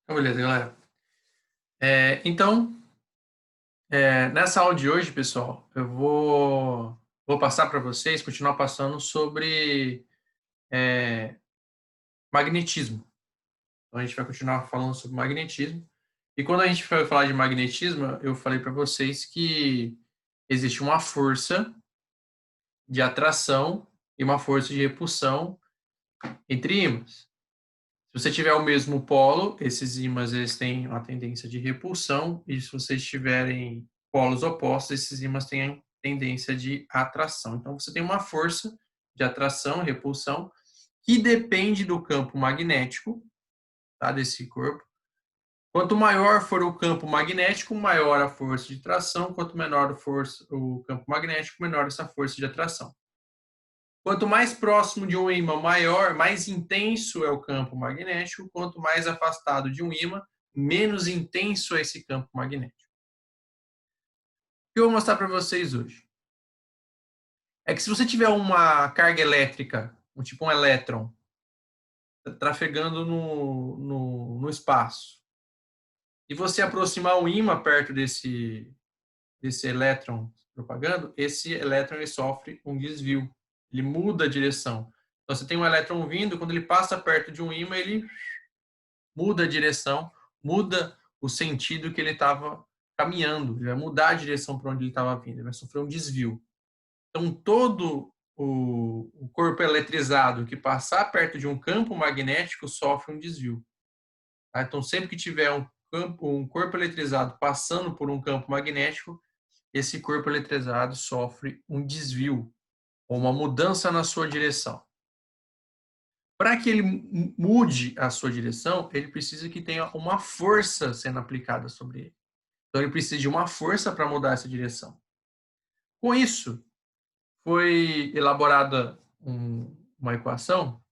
Então, beleza, galera. Nessa aula de hoje, pessoal, eu vou passar para vocês, continuar passando sobre magnetismo. Então, a gente vai continuar falando sobre magnetismo. E quando a gente foi falar de magnetismo, eu falei para vocês que existe uma força de atração e uma força de repulsão entre ímãs. Se você tiver o mesmo polo, esses ímãs eles têm uma tendência de repulsão, e se vocês tiverem polos opostos, esses ímãs têm a tendência de atração. Então, você tem uma força de atração e repulsão que depende do campo magnético, tá, desse corpo. Quanto maior for o campo magnético, maior a força de tração. Quanto menor o campo magnético, menor essa força de atração. Quanto mais próximo de um ímã maior, mais intenso é o campo magnético. Quanto mais afastado de um ímã, menos intenso é esse campo magnético. O que eu vou mostrar para vocês hoje é que se você tiver uma carga elétrica, tipo um elétron, trafegando no espaço, e você aproximar um ímã perto desse elétron propagando, esse elétron ele sofre um desvio, ele muda a direção. Então, você tem um elétron vindo, quando ele passa perto de um ímã, ele muda a direção, muda o sentido que ele estava caminhando, ele vai mudar a direção para onde ele estava vindo, ele vai sofrer um desvio. Então, todo o corpo eletrizado que passar perto de um campo magnético sofre um desvio. Tá? Então, sempre que tiver um corpo eletrizado passando por um campo magnético, esse corpo eletrizado sofre um desvio, ou uma mudança na sua direção. Para que ele mude a sua direção, ele precisa que tenha uma força sendo aplicada sobre ele. Então, ele precisa de uma força para mudar essa direção. Com isso, foi elaborada uma equação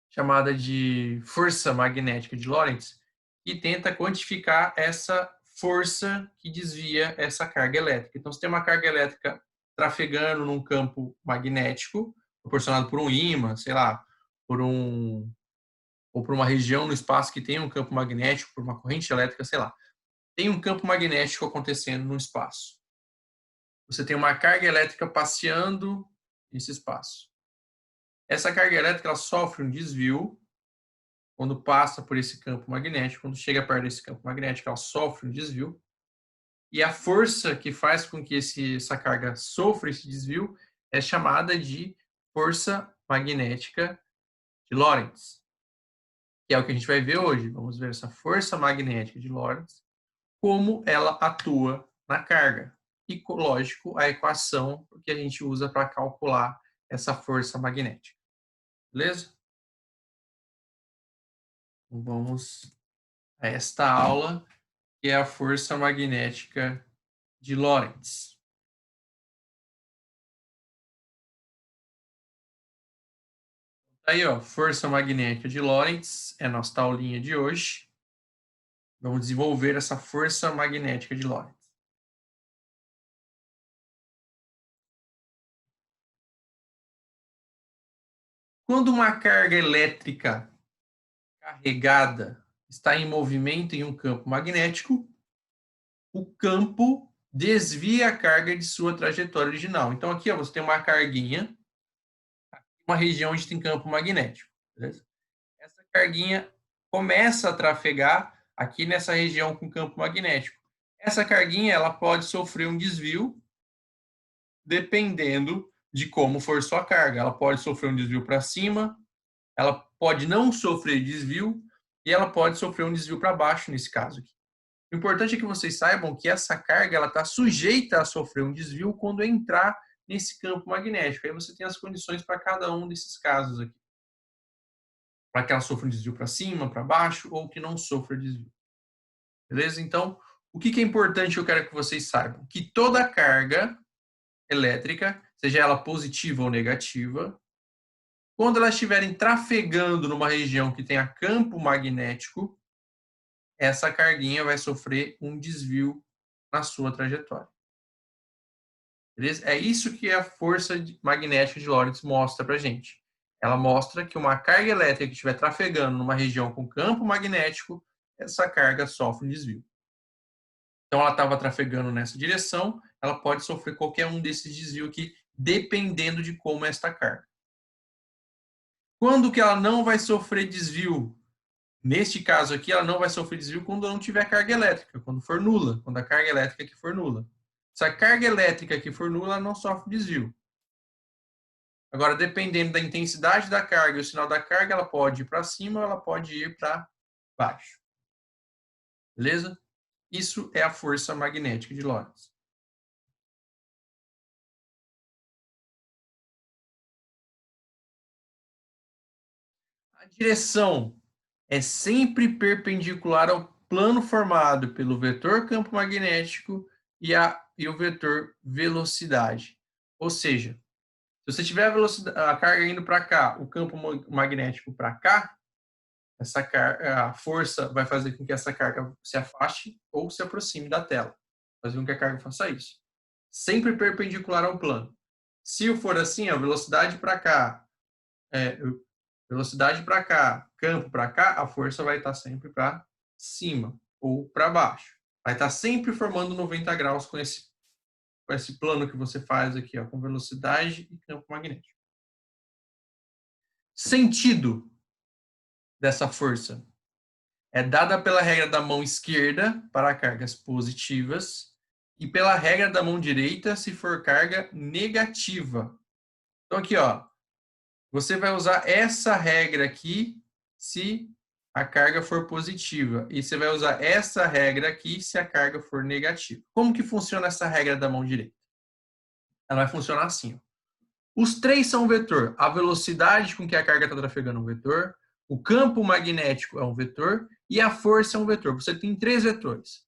chamada de força magnética de Lorentz, que tenta quantificar essa força que desvia essa carga elétrica. Então, você tem uma carga elétrica trafegando num campo magnético, proporcionado por um ímã, sei lá, ou por uma região no espaço que tem um campo magnético, por uma corrente elétrica, sei lá. Tem um campo magnético acontecendo no espaço. Você tem uma carga elétrica passeando nesse espaço. Essa carga elétrica ela sofre um desvio quando passa por esse campo magnético, quando chega perto desse campo magnético, ela sofre um desvio. E a força que faz com que essa carga sofra esse desvio é chamada de força magnética de Lorentz, que é o que a gente vai ver hoje. Vamos ver essa força magnética de Lorentz, como ela atua na carga. E, lógico, a equação que a gente usa para calcular essa força magnética. Beleza? Então, vamos a esta aula, que é a força magnética de Lorentz. Aí, ó, força magnética de Lorentz é a nossa aulinha de hoje. Vamos desenvolver essa força magnética de Lorentz. Quando uma carga elétrica carregada está em movimento em um campo magnético, o campo desvia a carga de sua trajetória original. Então, aqui ó, você tem uma carguinha, uma região onde tem campo magnético. Beleza? Essa carguinha começa a trafegar aqui nessa região com campo magnético. Essa carguinha ela pode sofrer um desvio dependendo de como for sua carga. Ela pode sofrer um desvio para cima, ela pode não sofrer desvio e ela pode sofrer um desvio para baixo nesse caso aqui. O importante é que vocês saibam que essa carga ela está sujeita a sofrer um desvio quando entrar nesse campo magnético. Aí você tem as condições para cada um desses casos aqui. Para que ela sofra um desvio para cima, para baixo, ou que não sofra desvio. Beleza? Então, o que é importante eu quero que vocês saibam? Que toda carga elétrica, seja ela positiva ou negativa, quando elas estiverem trafegando numa região que tenha campo magnético, essa carguinha vai sofrer um desvio na sua trajetória. Beleza? É isso que a força magnética de Lorentz mostra para a gente. Ela mostra que uma carga elétrica que estiver trafegando numa região com campo magnético, essa carga sofre um desvio. Então, ela estava trafegando nessa direção, ela pode sofrer qualquer um desses desvios aqui, dependendo de como é esta carga. Quando que ela não vai sofrer desvio? Neste caso aqui, ela não vai sofrer desvio quando não tiver carga elétrica, quando for nula, quando a carga elétrica aqui for nula. Se a carga elétrica aqui for nula, ela não sofre desvio. Agora, dependendo da intensidade da carga e o sinal da carga, ela pode ir para cima ou ela pode ir para baixo. Beleza? Isso é a força magnética de Lorentz. A direção é sempre perpendicular ao plano formado pelo vetor campo magnético e o vetor velocidade. Ou seja, se você tiver a carga indo para cá, o campo magnético para cá, a força vai fazer com que essa carga se afaste ou se aproxime da tela. Fazer com que a carga faça isso. Sempre perpendicular ao plano. Se for assim, a velocidade para cá, campo para cá, a força vai estar sempre para cima ou para baixo. Vai estar sempre formando 90 graus com esse plano que você faz aqui, ó, com velocidade e campo magnético. Sentido dessa força é dada pela regra da mão esquerda para cargas positivas e pela regra da mão direita se for carga negativa. Então aqui, ó, você vai usar essa regra aqui se a carga for positiva e você vai usar essa regra aqui se a carga for negativa. Como que funciona essa regra da mão direita? Ela vai funcionar assim, ó. Os três são um vetor. A velocidade com que a carga está trafegando é um vetor, o campo magnético é um vetor e a força é um vetor. Você tem três vetores.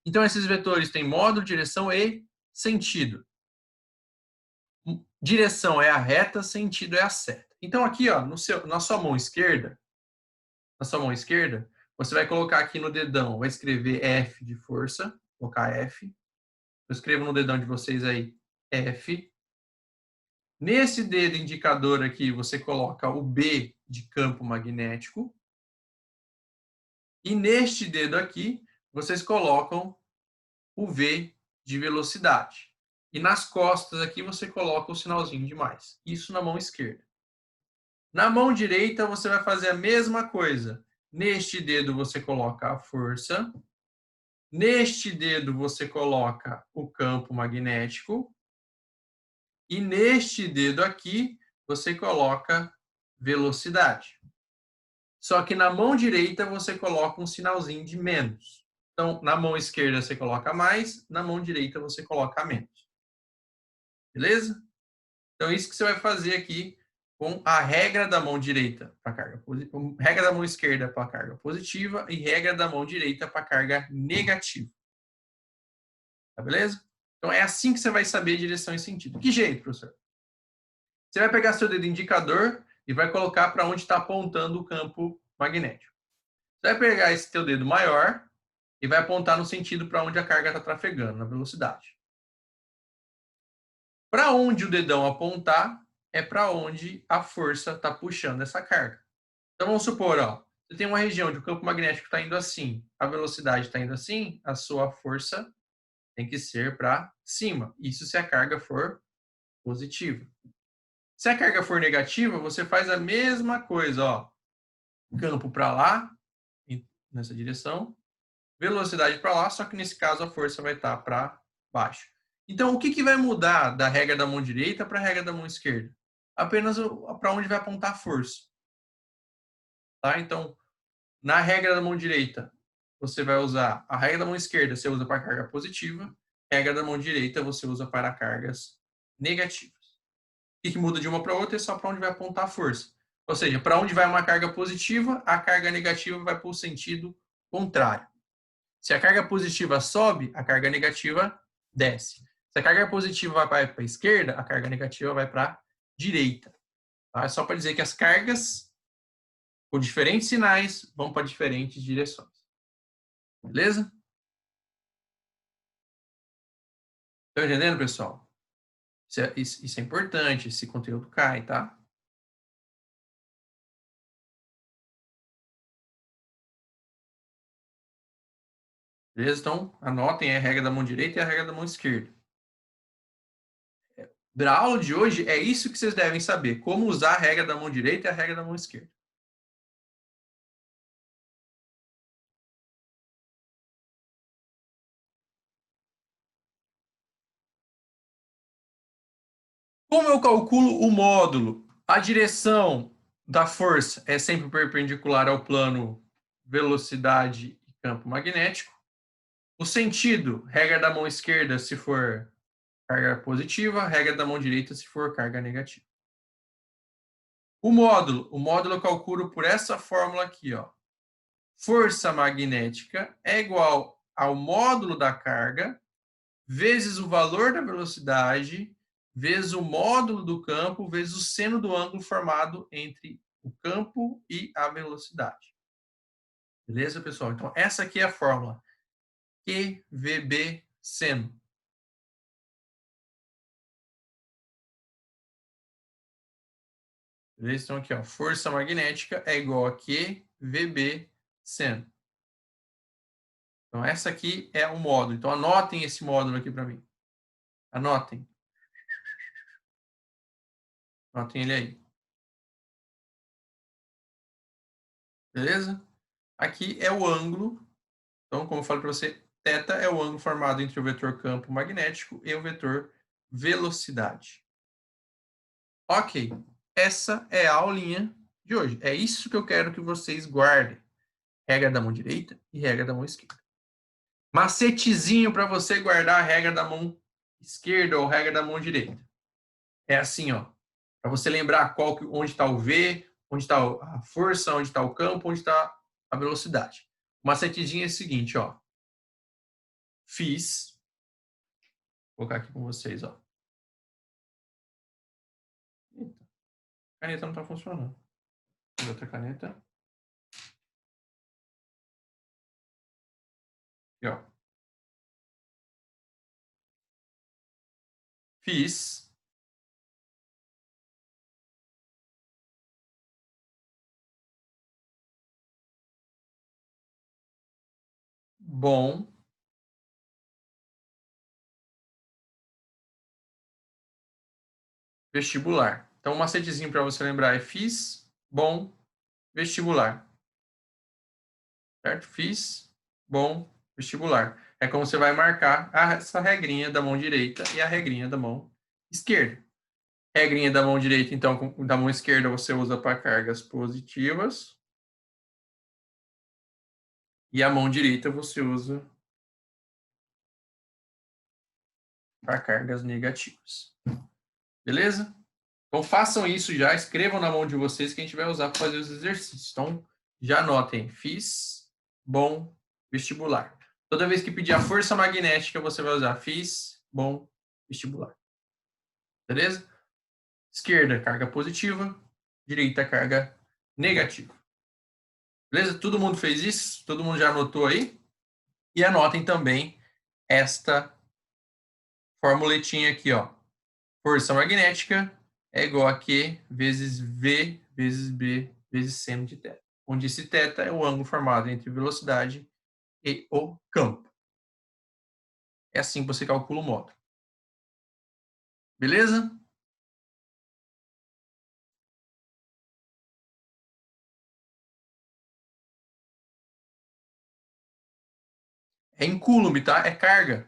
Então, esses vetores têm módulo, direção e sentido. Direção é a reta, sentido é a seta. Então, aqui, ó, na sua mão esquerda, você vai colocar aqui no dedão, vai escrever F de força, colocar F. Eu escrevo no dedão de vocês aí, F. Nesse dedo indicador aqui, você coloca o B de campo magnético. E neste dedo aqui, vocês colocam o V de velocidade. E nas costas aqui, você coloca o sinalzinho de mais. Isso na mão esquerda. Na mão direita, você vai fazer a mesma coisa. Neste dedo, você coloca a força. Neste dedo, você coloca o campo magnético. E neste dedo aqui, você coloca velocidade. Só que na mão direita você coloca um sinalzinho de menos. Então, na mão esquerda você coloca mais, na mão direita você coloca menos. Beleza? Então, isso que você vai fazer aqui com a regra da mão direita para carga positiva, regra da mão esquerda para carga positiva e regra da mão direita para carga negativa. Tá beleza? Então, é assim que você vai saber direção e sentido. Que jeito, professor? Você vai pegar seu dedo indicador e vai colocar para onde está apontando o campo magnético. Você vai pegar esse teu dedo maior e vai apontar no sentido para onde a carga está trafegando, na velocidade. Para onde o dedão apontar é para onde a força está puxando essa carga. Então vamos supor, ó, você tem uma região onde o campo magnético está indo assim, a velocidade está indo assim, a sua força tem que ser para cima. Isso se a carga for positiva. Se a carga for negativa, você faz a mesma coisa, ó. Campo para lá, nessa direção, velocidade para lá, só que nesse caso a força vai estar para baixo. Então, o que vai mudar da regra da mão direita para a regra da mão esquerda? Apenas para onde vai apontar a força. Tá? Então, na regra da mão direita, você vai usar a regra da mão esquerda, você usa para carga positiva, a regra da mão direita você usa para cargas negativas. O que muda de uma para outra é só para onde vai apontar a força. Ou seja, para onde vai uma carga positiva, a carga negativa vai para o sentido contrário. Se a carga positiva sobe, a carga negativa desce. Se a carga positiva vai para a esquerda, a carga negativa vai para a direita. Tá? É só para dizer que as cargas, com diferentes sinais, vão para diferentes direções. Beleza? Estão entendendo, pessoal? Isso é importante, esse conteúdo cai, tá? Beleza? Então, anotem a regra da mão direita e a regra da mão esquerda. Da aula de hoje, é isso que vocês devem saber. Como usar a regra da mão direita e a regra da mão esquerda. Como eu calculo o módulo? A direção da força é sempre perpendicular ao plano velocidade e campo magnético. O sentido, regra da mão esquerda se for carga positiva, regra da mão direita se for carga negativa. O módulo eu calculo por essa fórmula aqui, ó. Força magnética é igual ao módulo da carga vezes o valor da velocidade vezes o módulo do campo vezes o seno do ângulo formado entre o campo e a velocidade. Beleza, pessoal? Então, essa aqui é a fórmula. QVB seno. Beleza? Então, aqui, ó, força magnética é igual a QVB seno. Então, essa aqui é o módulo. Então, anotem esse módulo aqui para mim. Anotem. Anotem ele aí. Beleza? Aqui é o ângulo. Então, como eu falei para você, θ é o ângulo formado entre o vetor campo magnético e o vetor velocidade. Ok. Essa é a aulinha de hoje. É isso que eu quero que vocês guardem. Regra da mão direita e regra da mão esquerda. Macetezinho para você guardar a regra da mão esquerda ou regra da mão direita. É assim, ó. Para você lembrar onde está o V, onde está a força, onde está o campo, onde está a velocidade. O macetezinho é o seguinte, ó. Fiz. Vou colocar aqui com vocês, ó. Eita, a caneta não está funcionando. Outra caneta. Aqui, ó. Fiz. Bom. Vestibular. Então, um macetezinho para você lembrar é fiz, bom, vestibular. Certo? Fiz, bom, vestibular. É como você vai marcar essa regrinha da mão direita e a regrinha da mão esquerda. Regrinha da mão direita, então, da mão esquerda você usa para cargas positivas. E a mão direita você usa para cargas negativas. Beleza? Então façam isso já, escrevam na mão de vocês que a gente vai usar para fazer os exercícios. Então já anotem, fiz, bom, vestibular. Toda vez que pedir a força magnética, você vai usar fiz, bom, vestibular. Beleza? Esquerda, carga positiva, direita, carga negativa. Beleza? Todo mundo fez isso? Todo mundo já anotou aí? E anotem também esta formuletinha aqui, ó. Força magnética é igual a Q vezes V vezes B vezes seno de θ. Onde esse θ é o ângulo formado entre velocidade e o campo. É assim que você calcula o módulo. Beleza? É em coulomb, tá? É carga.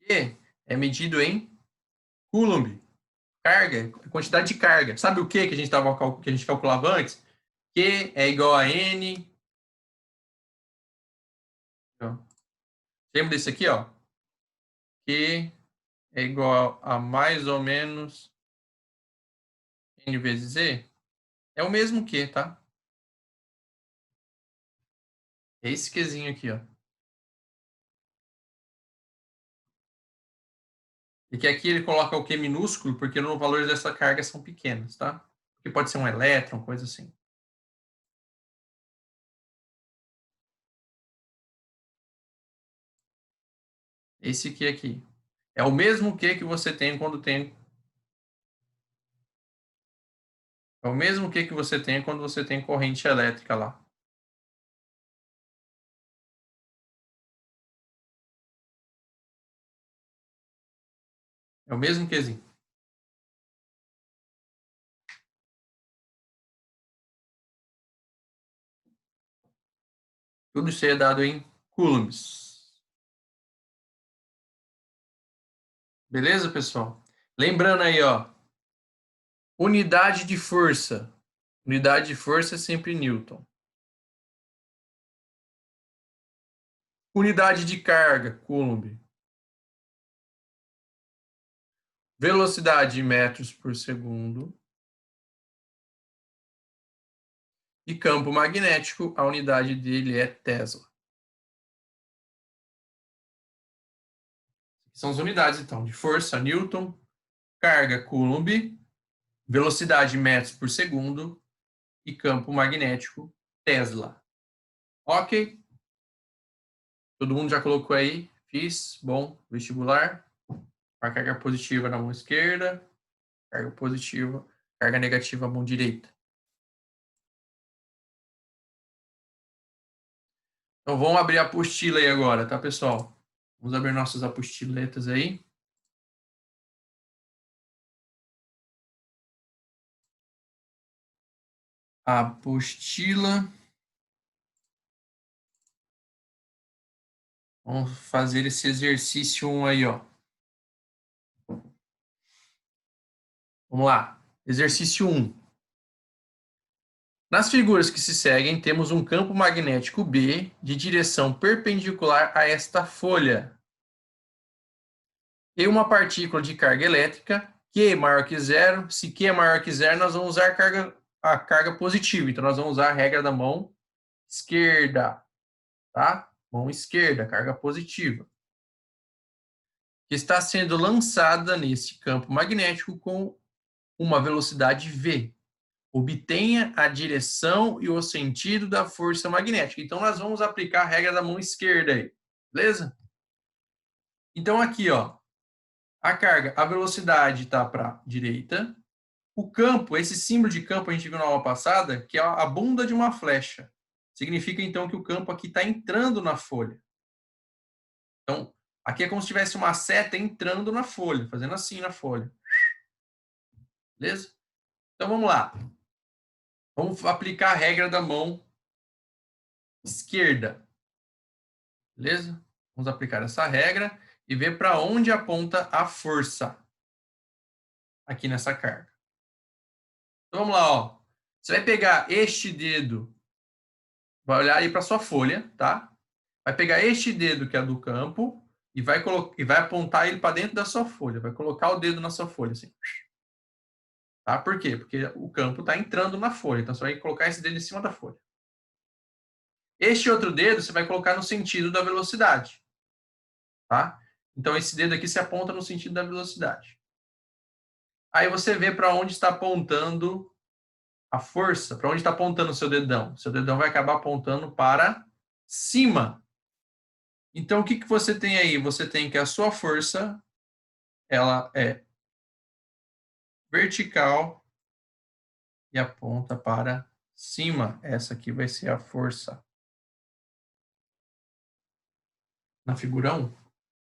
E é medido em coulomb. Carga, quantidade de carga. Sabe o que que a gente calculava antes? Q é igual a N. Lembra desse aqui, ó? Q é igual a mais ou menos N vezes E. É o mesmo Q, tá? É esse Qzinho aqui, ó. E que aqui ele coloca o Q minúsculo, porque os valores dessa carga são pequenos, tá? Porque pode ser um elétron, coisa assim. Esse Q aqui. É o mesmo Q que você tem quando tem É o mesmo que você tem quando você tem corrente elétrica lá. É o mesmo Qzinho. Tudo isso aí é dado em coulombs. Beleza, pessoal? Lembrando aí, ó. Unidade de força. Unidade de força é sempre Newton. Unidade de carga, Coulomb. Velocidade em metros por segundo. E campo magnético, a unidade dele é Tesla. São as unidades, então, de força, Newton, carga, Coulomb, velocidade em metros por segundo e campo magnético, Tesla. Ok? Todo mundo já colocou aí? Fiz, bom, vestibular. A carga positiva na mão esquerda, carga positiva, carga negativa na mão direita. Então vamos abrir a apostila aí agora, tá, pessoal? Vamos abrir nossas apostiletas aí. Apostila. Vamos fazer esse exercício 1 aí, ó. Vamos lá. Exercício 1. Nas figuras que se seguem, temos um campo magnético B de direção perpendicular a esta folha e uma partícula de carga elétrica Q maior que zero. Se Q é maior que zero, nós vamos usar a carga positiva. Então, nós vamos usar a regra da mão esquerda, tá? Mão esquerda, carga positiva. Que está sendo lançada nesse campo magnético com uma velocidade V. Obtenha a direção e o sentido da força magnética. Então, nós vamos aplicar a regra da mão esquerda aí, beleza? Então, aqui, ó, a carga, a velocidade está para a direita. O campo, esse símbolo de campo a gente viu na aula passada, que é a bunda de uma flecha. Significa, então, que o campo aqui está entrando na folha. Então, aqui é como se tivesse uma seta entrando na folha, fazendo assim na folha. Beleza? Então, vamos lá. Vamos aplicar a regra da mão esquerda. Beleza? Vamos aplicar essa regra e ver para onde aponta a força aqui nessa carga. Então, vamos lá, ó. Você vai pegar este dedo, vai olhar aí para sua folha, tá? Vai pegar este dedo que é do campo e vai apontar ele para dentro da sua folha. Vai colocar o dedo na sua folha, assim. Tá? Por quê? Porque o campo está entrando na folha. Então, você vai colocar esse dedo em cima da folha. Este outro dedo você vai colocar no sentido da velocidade. Tá? Então, esse dedo aqui se aponta no sentido da velocidade. Aí você vê para onde está apontando a força, para onde está apontando o seu dedão. Seu dedão vai acabar apontando para cima. Então, o que, que você tem aí? Você tem que a sua força, ela é vertical e aponta para cima. Essa aqui vai ser a força. Na figura 1.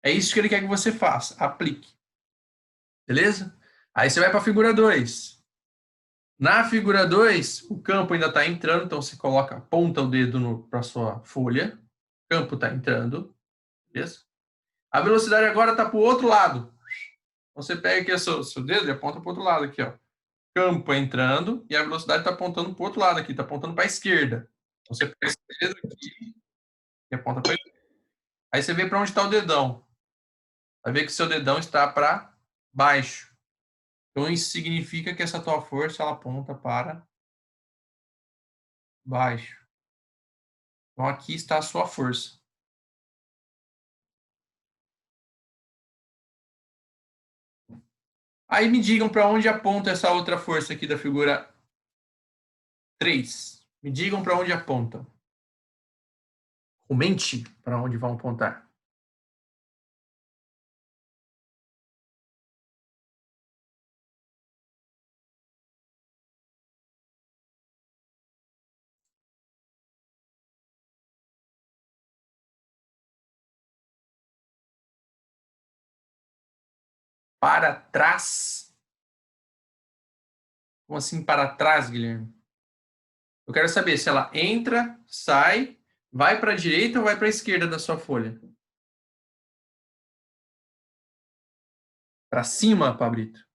É isso que ele quer que você faça. Aplique. Beleza? Aí você vai para a figura 2. Na figura 2, o campo ainda está entrando, então você aponta o dedo para a sua folha. O campo está entrando. Beleza? A velocidade agora está para o outro lado. Então você pega aqui o seu dedo e aponta para o outro lado aqui, ó. Campo entrando e a velocidade está apontando para o outro lado aqui, está apontando para a esquerda. Então você pega esse dedo aqui e aponta para a esquerda. Aí você vê para onde está o dedão. Vai ver que seu dedão está para baixo. Então isso significa que essa tua força ela aponta para baixo. Então aqui está a sua força. Aí me digam para onde aponta essa outra força aqui da figura 3. Me digam para onde apontam. Comente para onde vão apontar. para trás. Como assim para trás, Guilherme? Eu quero saber se ela entra, sai, vai para a direita ou vai para a esquerda da sua folha. Para cima, Pablito.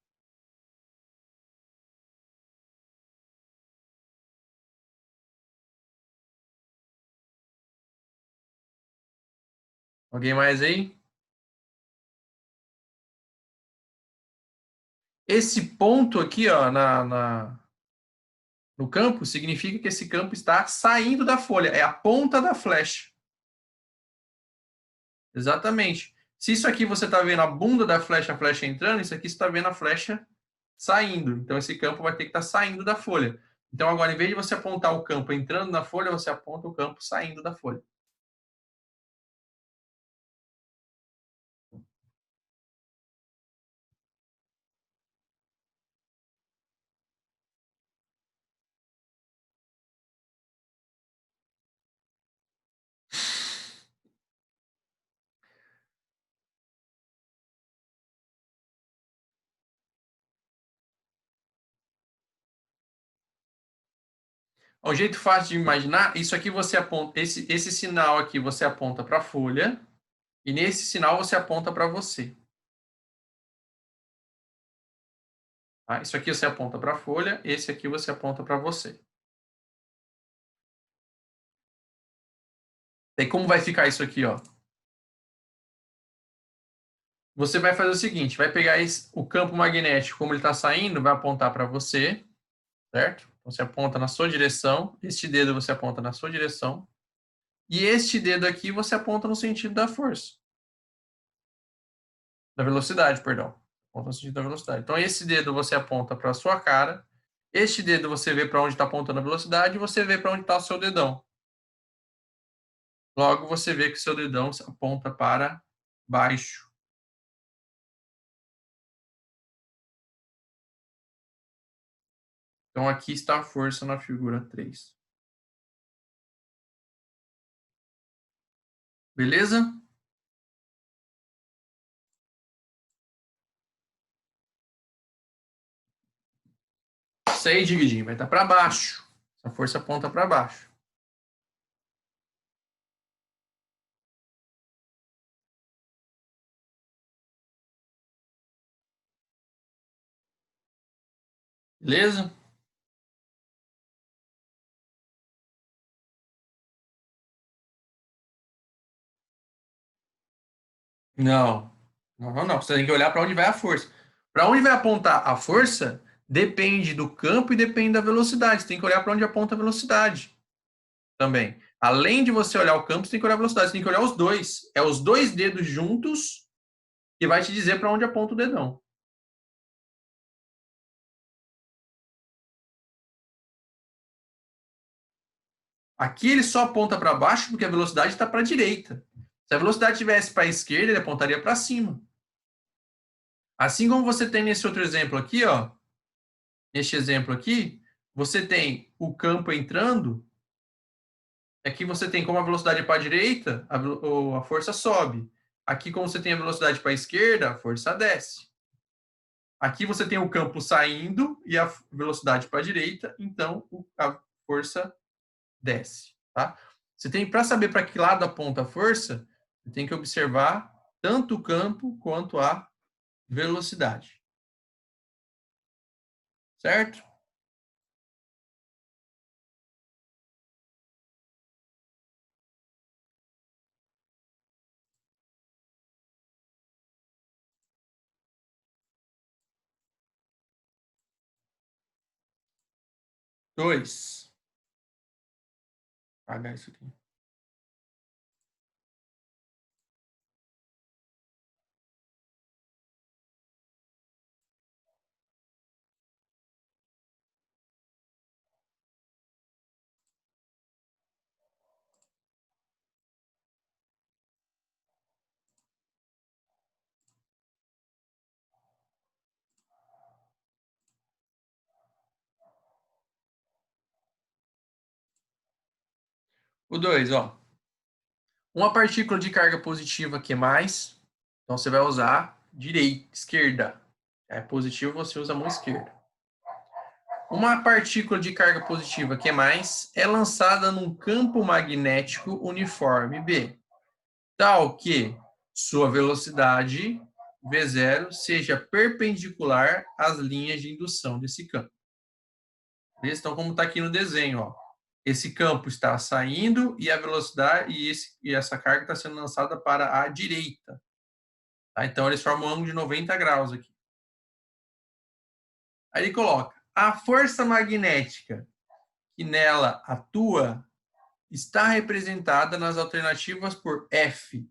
Alguém mais aí? Esse ponto aqui, ó, no campo, significa que esse campo está saindo da folha. É a ponta da flecha. Exatamente. Se isso aqui você está vendo a bunda da flecha, a flecha entrando, isso aqui você está vendo a flecha saindo. Então, esse campo vai ter que estar saindo da folha. Então, agora, em vez de você apontar o campo entrando na folha, você aponta o campo saindo da folha. Um jeito fácil de imaginar, isso aqui você aponta, esse sinal aqui você aponta para a folha, e nesse sinal você aponta para você. Tá? Isso aqui você aponta para a folha, esse aqui você aponta para você. E como vai ficar isso aqui, ó? Você vai fazer o seguinte, vai pegar o campo magnético, como ele está saindo, vai apontar para você, certo? Você aponta na sua direção, este dedo você aponta na sua direção, e este dedo aqui você aponta no sentido da força, da velocidade, perdão. Aponta no sentido da velocidade. Então, esse dedo você aponta para a sua cara, este dedo você vê para onde está apontando a velocidade, e você vê para onde está o seu dedão. Logo, você vê que o seu dedão aponta para baixo. Então, aqui está a força na figura 3. Beleza? Sei dividir, vai estar para baixo. Essa força aponta para baixo. Beleza? Não. Não, não. Você tem que olhar para onde vai a força. Para onde vai apontar a força, depende do campo e depende da velocidade. Você tem que olhar para onde aponta a velocidade também. Além de você olhar o campo, você tem que olhar a velocidade. Você tem que olhar os dois. É os dois dedos juntos que vai te dizer para onde aponta o dedão. Aqui ele só aponta para baixo porque a velocidade está para a direita. Se a velocidade estivesse para a esquerda, ele apontaria para cima. Assim como você tem nesse outro exemplo aqui, ó, neste exemplo aqui, você tem o campo entrando, aqui você tem como a velocidade para a direita, a força sobe. Aqui, como você tem a velocidade para a esquerda, a força desce. Aqui você tem o campo saindo e a velocidade para a direita, então a força desce. Tá? Você tem, para saber para que lado aponta a força, você tem que observar tanto o campo quanto a velocidade. Certo? Dois. Vou apagar isso aqui. O 2, ó. Uma partícula de carga positiva Q+, então você vai usar esquerda. É positivo, você usa a mão esquerda. Uma partícula de carga positiva, que é mais, é lançada num campo magnético uniforme B, tal que sua velocidade, V0, seja perpendicular às linhas de indução desse campo. Então, como está aqui no desenho, ó, esse campo está saindo e a velocidade e essa carga está sendo lançada para a direita. Tá? Então, eles formam um ângulo de 90 graus aqui. Aí ele coloca, a força magnética que nela atua está representada nas alternativas por F.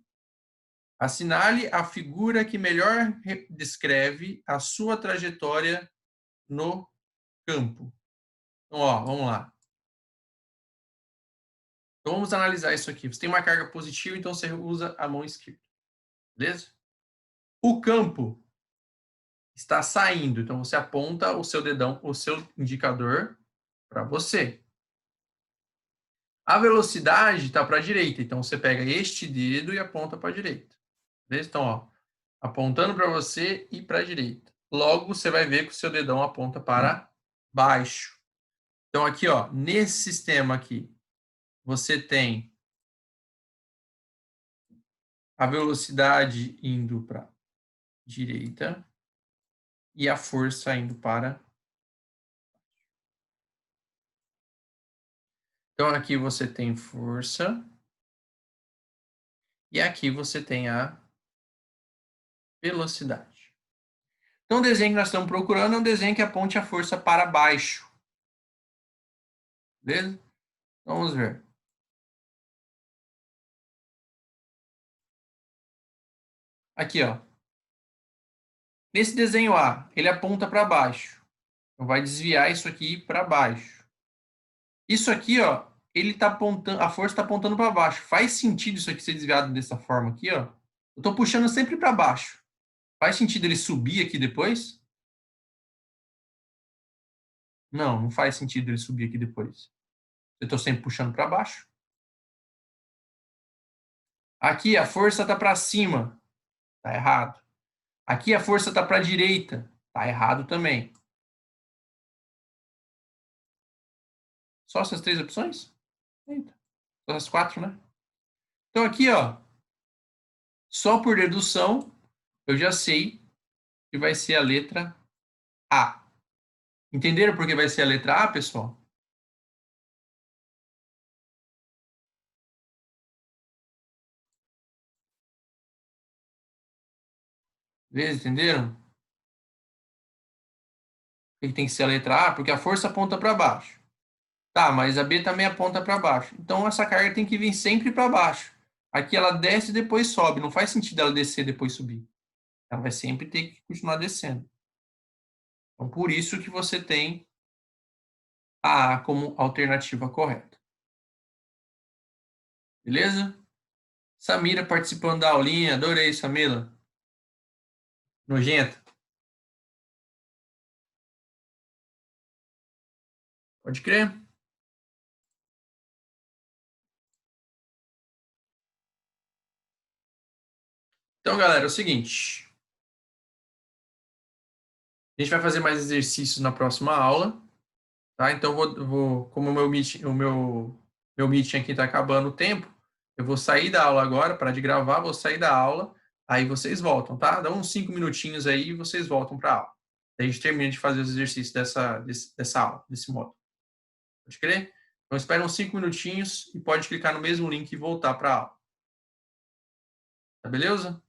Assinale a figura que melhor descreve a sua trajetória no campo. Então, ó, vamos lá. Então, vamos analisar isso aqui. Você tem uma carga positiva, então você usa a mão esquerda. Beleza? O campo está saindo, então você aponta o seu dedão, o seu indicador para você. A velocidade está para a direita, então você pega este dedo e aponta para a direita. Beleza? Então, ó, apontando para você e para a direita. Logo, você vai ver que o seu dedão aponta para baixo. Então, aqui, ó, nesse sistema aqui, você tem a velocidade indo para a direita e a força indo para... Então, aqui você tem força e aqui você tem a velocidade. Então, o desenho que nós estamos procurando é um desenho que aponte a força para baixo. Beleza? Vamos ver. Aqui, ó. Nesse desenho A, ele aponta para baixo. Então, vai desviar isso aqui para baixo. Isso aqui, ó, ele tá apontando, a força está apontando para baixo. Faz sentido isso aqui ser desviado dessa forma aqui, ó? Eu estou puxando sempre para baixo. Faz sentido ele subir aqui depois? Não, não faz sentido ele subir aqui depois. Eu estou sempre puxando para baixo. Aqui a força está para cima. Está errado. Aqui a força está para a direita. Está errado também. Só essas três opções? Eita. Só essas quatro, né? Então aqui, ó, só por dedução, eu já sei que vai ser a letra A. Entenderam por que vai ser a letra A, pessoal? Beleza? Entenderam? Por que tem que ser a letra A? Porque a força aponta para baixo. Tá, mas a B também aponta para baixo. Então essa carga tem que vir sempre para baixo. Aqui ela desce e depois sobe. Não faz sentido ela descer e depois subir. Ela vai sempre ter que continuar descendo. Então por isso que você tem a A como alternativa correta. Beleza? Samira participando da aulinha. Adorei, Samira. Nojenta. Pode crer. Então, galera, é o seguinte. A gente vai fazer mais exercícios na próxima aula. Tá? Então, como o meu meeting aqui está acabando o tempo, eu vou sair da aula agora, para de gravar, vou sair da aula, aí vocês voltam, tá? Dá uns 5 minutinhos aí e vocês voltam para a aula. Daí a gente termina de fazer os exercícios dessa aula, desse modo. Pode crer? Então, espera uns 5 minutinhos e pode clicar no mesmo link e voltar para a aula. Tá beleza?